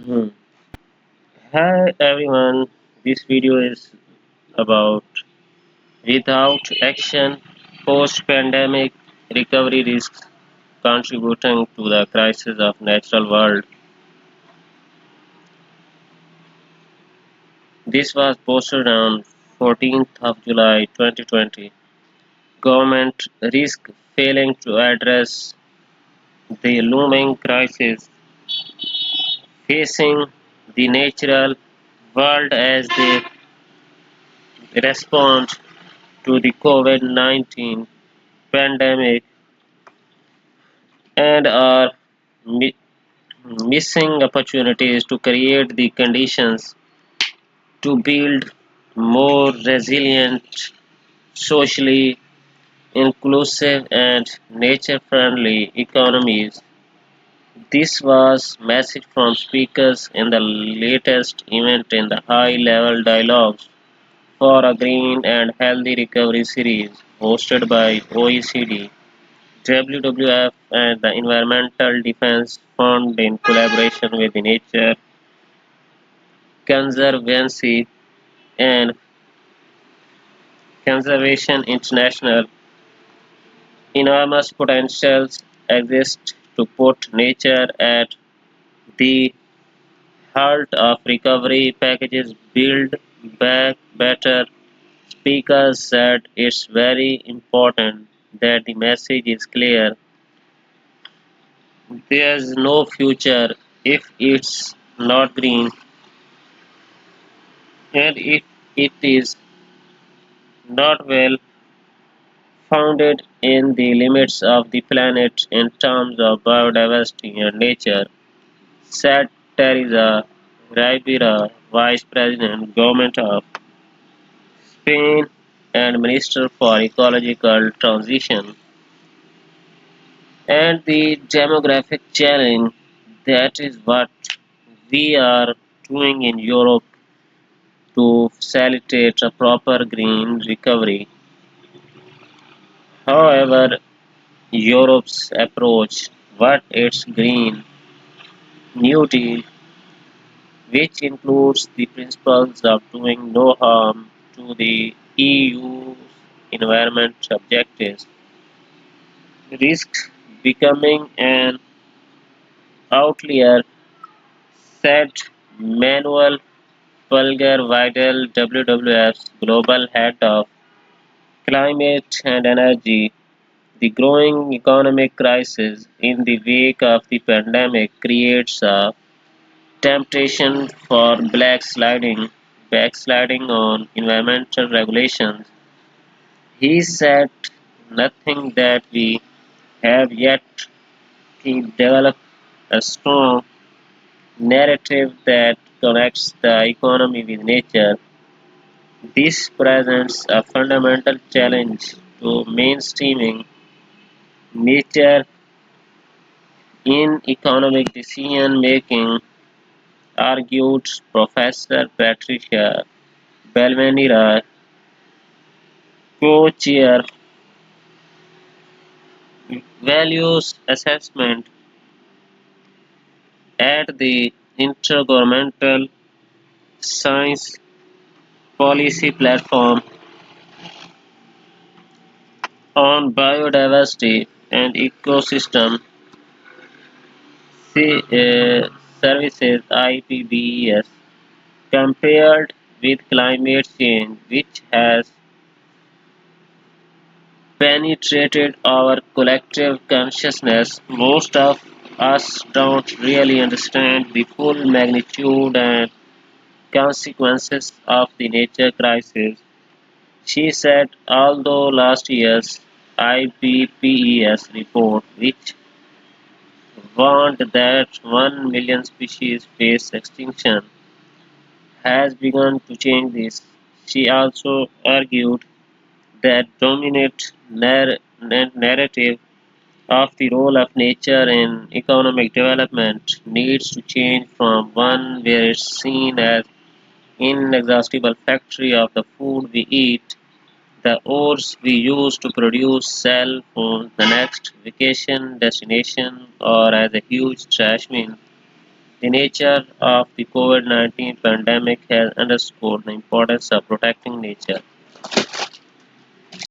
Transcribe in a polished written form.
Hmm. Hi everyone, this video is about without action, post-pandemic recovery risks contributing to the crisis of natural world. This was posted on 14th of July 2020. Government risk failing to address the looming crisis facing the natural world as they respond to the COVID-19 pandemic and are mi- missing opportunities to create the conditions to build more resilient, socially inclusive, and nature friendly economies. This was message from speakers in the latest event in the high level dialogues for a green and healthy recovery series hosted by OECD, WWF, and the Environmental Defense Fund in collaboration with the Nature Conservancy and Conservation International. Enormous potentials exist to put nature at the heart of recovery packages. Build back better. Speakers said it's very important that the message is clear. There's no future if it's not green, and if it is not well founded in the limits of the planet in terms of biodiversity and nature, said Teresa Rivera, Vice President, Government of Spain and Minister for Ecological Transition. And the demographic challenge, that is what we are doing in Europe to facilitate a proper green recovery. However, Europe's approach, what its Green New Deal, which includes the principles of doing no harm to the EU's environment objectives, risks becoming an outlier, said Manuel Pulgar Vidal, WWF's global head of climate and energy. The growing economic crisis in the wake of the pandemic creates a temptation for backsliding on environmental regulations. He said nothing that we have yet to develop a strong narrative that connects the economy with nature. This presents a fundamental challenge to mainstreaming nature in economic decision making, argued Professor Patricia Balvanera, co-chair values assessment at the Intergovernmental Science Policy Platform on Biodiversity and Ecosystem Services (IPBES) compared with climate change, which has penetrated our collective consciousness. Most of us don't really understand the full magnitude and consequences of the nature crisis. She said, although last year's IPPES report, which warned that 1 million species face extinction, has begun to change this, she also argued that dominant narrative of the role of nature in economic development needs to change from one where it's seen as inexhaustible factory of the food we eat, the ores we use to produce cell phones, the next vacation destination, or as a huge trash bin. The nature of the COVID-19 pandemic has underscored the importance of protecting nature.